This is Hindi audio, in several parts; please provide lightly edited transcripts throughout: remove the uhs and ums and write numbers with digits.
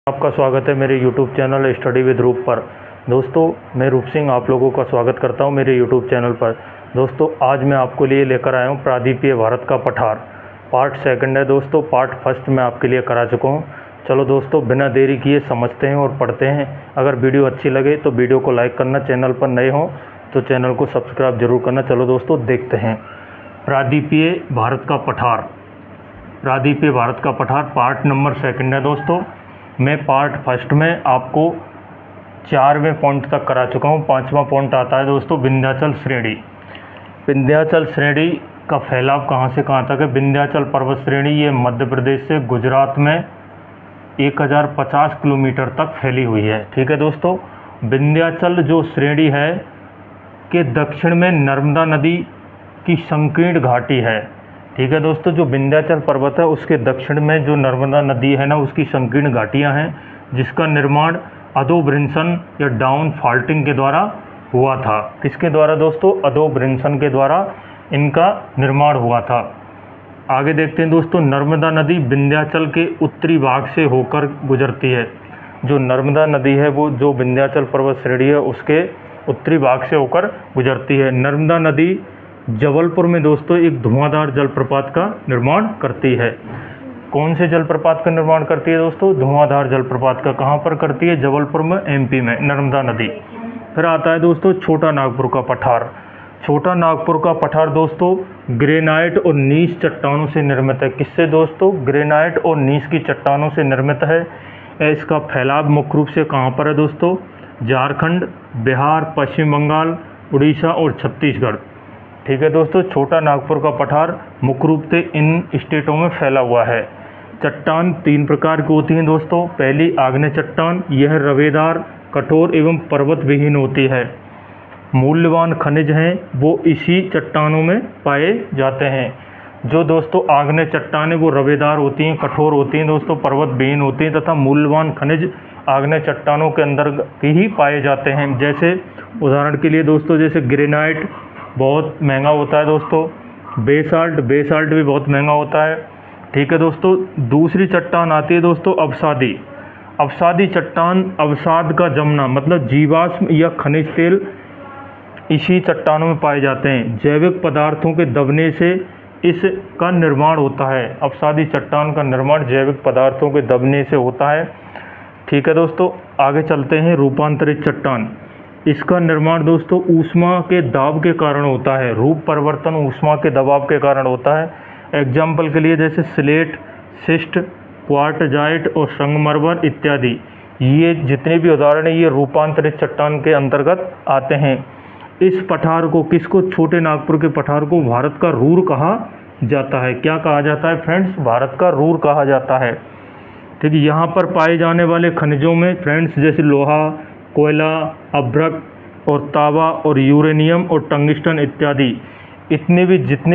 आपका स्वागत है मेरे YouTube चैनल स्टडी विद रूप पर। दोस्तों, मैं रूप सिंह आप लोगों का स्वागत करता हूं मेरे YouTube चैनल पर। दोस्तों, आज मैं आपके लिए लेकर आया हूं प्रायद्वीपीय भारत का पठार। पार्ट सेकंड है दोस्तों, पार्ट फर्स्ट मैं आपके लिए करा चुका हूं। चलो दोस्तों, बिना देरी किए समझते हैं और पढ़ते हैं। अगर वीडियो अच्छी लगे तो वीडियो को लाइक करना, चैनल पर नए हों तो चैनल को सब्सक्राइब जरूर करना। चलो दोस्तों, देखते हैं प्रायद्वीपीय भारत का पठार। प्रायद्वीपीय भारत का पठार पार्ट नंबर सेकंड है दोस्तों। मैं पार्ट फर्स्ट में आपको 4वें पॉइंट तक करा चुका हूँ। 5वां पॉइंट आता है दोस्तों विंध्याचल श्रेणी। विंध्याचल श्रेणी का फैलाव कहाँ से कहाँ तक है? विंध्याचल पर्वत श्रेणी ये मध्य प्रदेश से गुजरात में 1050 किलोमीटर तक फैली हुई है। ठीक है दोस्तों, विंध्याचल जो श्रेणी है के दक्षिण में नर्मदा नदी की संकीर्ण घाटी है। ठीक है दोस्तों, जो विंध्याचल पर्वत है उसके दक्षिण में जो नर्मदा नदी है ना, उसकी संकीर्ण घाटियां हैं, जिसका निर्माण अधोवृंशन या डाउन फॉल्टिंग के द्वारा हुआ था। किसके द्वारा दोस्तों? अधोवृंशन के द्वारा इनका निर्माण हुआ था। आगे देखते हैं दोस्तों, नर्मदा नदी विंध्याचल के उत्तरी भाग से होकर गुजरती है। जो नर्मदा नदी है वो जो विंध्याचल पर्वत श्रेणी है उसके उत्तरी भाग से होकर गुजरती है। नर्मदा नदी जबलपुर में दोस्तों एक धुआंधार जलप्रपात का निर्माण करती है। कौन से जलप्रपात का निर्माण करती है दोस्तों? धुआंधार जलप्रपात का। कहाँ पर करती है? जबलपुर में, एमपी में, नर्मदा नदी। फिर आता है दोस्तों छोटा नागपुर का पठार। छोटा नागपुर का पठार दोस्तों ग्रेनाइट और नीस चट्टानों से निर्मित है। किससे दोस्तों? ग्रेनाइट और नीस की चट्टानों से निर्मित है। इसका फैलाव मुख्य रूप से कहाँ पर है दोस्तों? झारखंड, बिहार, पश्चिम बंगाल, उड़ीसा और छत्तीसगढ़। ठीक है दोस्तों, छोटा नागपुर का पठार मुख्य रूप से इन स्टेटों में फैला हुआ है। चट्टान 3 प्रकार की होती हैं दोस्तों। पहली आग्नेय चट्टान, यह रवेदार, कठोर एवं पर्वत विहीन होती है। मूल्यवान खनिज हैं वो इसी चट्टानों में पाए जाते हैं। जो दोस्तों आग्नेय चट्टानें वो रवेदार होती हैं, कठोर होती हैं दोस्तों, पर्वत विहीन होती हैं, तथा मूल्यवान खनिज आग्नेय चट्टानों के अंदर ही पाए जाते हैं। जैसे उदाहरण के लिए दोस्तों, जैसे ग्रेनाइट बहुत महंगा होता है दोस्तों। बेसाल्ट भी बहुत महंगा होता है। ठीक है दोस्तों, दूसरी चट्टान आती है दोस्तों अवसादी। अवसादी चट्टान, अवसाद का जमना मतलब जीवाश्म या खनिज तेल इसी चट्टानों में पाए जाते हैं। जैविक पदार्थों के दबने से इसका निर्माण होता है। अवसादी चट्टान का निर्माण जैविक पदार्थों के दबने से होता है। ठीक है दोस्तों, आगे चलते हैं। रूपांतरित चट्टान, इसका निर्माण दोस्तों ऊष्मा के दाब के कारण होता है। रूप परिवर्तन ऊष्मा के दबाव के कारण होता है। एग्जाम्पल के लिए जैसे स्लेट, शिस्ट, क्वार्टजाइट और संगमरमर इत्यादि, ये जितने भी उदाहरण हैं ये रूपांतरित चट्टान के अंतर्गत आते हैं। इस पठार को, किसको? छोटे नागपुर के पठार को भारत का रूर कहा जाता है। क्या कहा जाता है फ्रेंड्स? भारत का रूर कहा जाता है। ठीक है, यहाँ पर पाए जाने वाले खनिजों में फ्रेंड्स जैसे लोहा, कोयला, अभ्रक और तांबा और यूरेनियम और टंगस्टन इत्यादि, जितने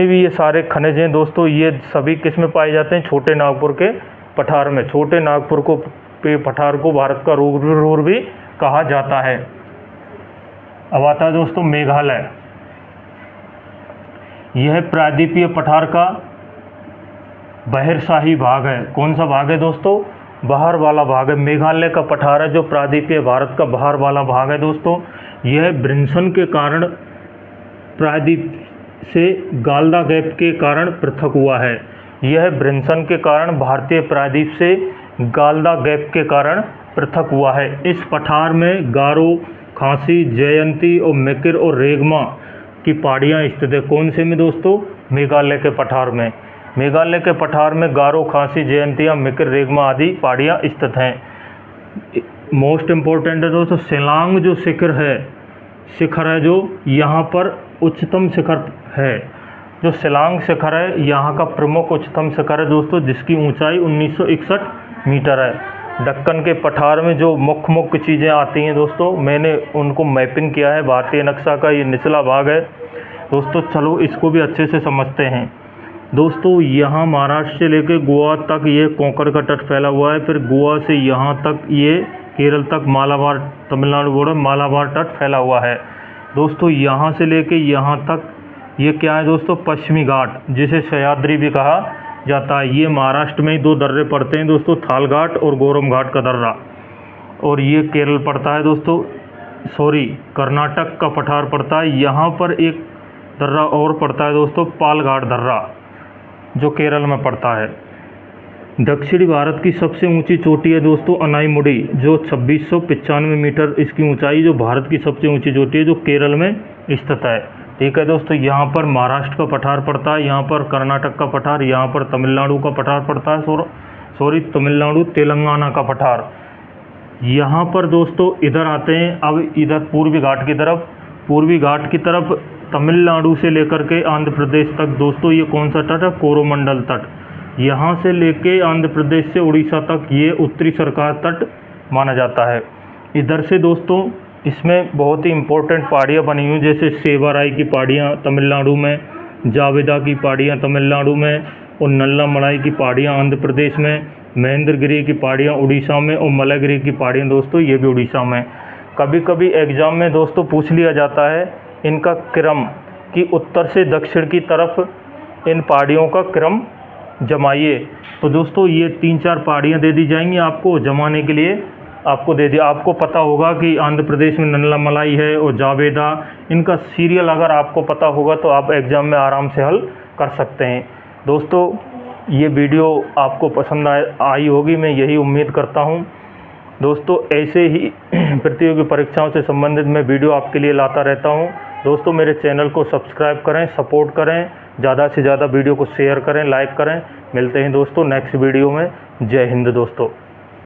भी ये सारे खनिज हैं दोस्तों, ये सभी किस में पाए जाते हैं? छोटे नागपुर के पठार में। छोटे नागपुर को पठार को भारत का रूर भी कहा जाता है। अब आता है दोस्तों मेघालय। यह प्रायद्वीपीय पठार का बहिर्शाही भाग है। कौन सा भाग है दोस्तों? बाहर वाला भाग है। मेघालय का पठार है जो प्रायद्वीपीय भारत का बाहर वाला भाग है दोस्तों। यह वृंशन के कारण प्रायद्वीप से गाल्दा गैप के कारण पृथक हुआ है। यह वृंशन के कारण भारतीय प्रायद्वीप से गाल्दा गैप के कारण पृथक हुआ है। इस पठार में गारो, खासी, जयंती और मिकिर और रेगमा की पहाड़ियाँ स्थित है। कौन से में दोस्तों? मेघालय के पठार में। मेघालय के पठार में गारो, खासी, जयंतिया, मिकिर, रेगमा आदि पहाड़ियाँ स्थित हैं। मोस्ट इम्पोर्टेंट है दोस्तों शिलांग जो शिखर है जो यहाँ पर उच्चतम शिखर है। जो शिलांग शिखर है यहाँ का प्रमुख उच्चतम शिखर है दोस्तों, जिसकी ऊंचाई 1961 मीटर है। दक्कन के पठार में जो मुख्य चीज़ें आती हैं दोस्तों, मैंने उनको मैपिंग किया है। भारतीय नक्शा का ये निचला भाग है दोस्तों। चलो इसको भी अच्छे से समझते हैं दोस्तों। यहाँ महाराष्ट्र से लेकर गोवा तक ये कोंकण का तट फैला हुआ है। फिर गोवा से यहाँ तक ये केरल तक मालाबार, तमिलनाडु बॉर्डर मालाबार तट फैला हुआ है दोस्तों। यहाँ से लेकर यहाँ तक ये क्या है दोस्तों? पश्चिमी घाट, जिसे सह्याद्री भी कहा जाता है। ये महाराष्ट्र में ही 2 दर्रे पड़ते हैं दोस्तों, थाल घाट और गोरम घाट का दर्रा, और ये केरल पड़ता है दोस्तों, कर्नाटक का पठार पड़ता है। यहाँ पर एक दर्रा और पड़ता है दोस्तों, पालघाट दर्रा, जो केरल में पड़ता है। दक्षिणी भारत की सबसे ऊंची चोटी है दोस्तों अनाईमुडी, जो 2695 मीटर इसकी ऊंचाई, जो भारत की सबसे ऊंची चोटी है, जो केरल में स्थित है। ठीक है दोस्तों, यहाँ पर महाराष्ट्र का पठार पड़ता है, यहाँ पर कर्नाटक का पठार, यहाँ पर तमिलनाडु का पठार पड़ता है, तमिलनाडु तेलंगाना का पठार। यहाँ पर दोस्तों इधर आते हैं, अब इधर पूर्वी घाट की तरफ तमिलनाडु से लेकर के आंध्र प्रदेश तक दोस्तों, ये कौन सा तट है? कोरोमंडल तट। यहाँ से लेके आंध्र प्रदेश से उड़ीसा तक ये उत्तरी सरकार तट माना जाता है। इधर से दोस्तों इसमें बहुत ही इम्पोर्टेंट पहाड़ियाँ बनी हुई, जैसे सेवाराई की पहाड़ियाँ तमिलनाडु में, जावेदा की पहाड़ियाँ तमिलनाडु में, और नल्लामलाई की पहाड़ियाँ आंध्र प्रदेश में, महेंद्रगिरी की पहाड़ियाँ उड़ीसा में, और मलागिरी की पहाड़ियाँ दोस्तों ये भी उड़ीसा में। कभी कभी एग्ज़ाम में दोस्तों पूछ लिया जाता है इनका क्रम, कि उत्तर से दक्षिण की तरफ इन पहाड़ियों का क्रम जमाइए। तो दोस्तों ये 3-4 पहाड़ियाँ दे दी जाएंगी आपको जमाने के लिए, आपको दे दिया। आपको पता होगा कि आंध्र प्रदेश में नल्लामलाई है और जावेदा, इनका सीरियल अगर आपको पता होगा तो आप एग्ज़ाम में आराम से हल कर सकते हैं। दोस्तों ये वीडियो आपको पसंद आई होगी, मैं यही उम्मीद करता हूँ। दोस्तों ऐसे ही प्रतियोगी परीक्षाओं से संबंधित मैं वीडियो आपके लिए लाता रहता हूँ। दोस्तों मेरे चैनल को सब्सक्राइब करें, सपोर्ट करें, ज़्यादा से ज़्यादा वीडियो को शेयर करें, लाइक करें। मिलते हैं दोस्तों नेक्स्ट वीडियो में। जय हिंद दोस्तों।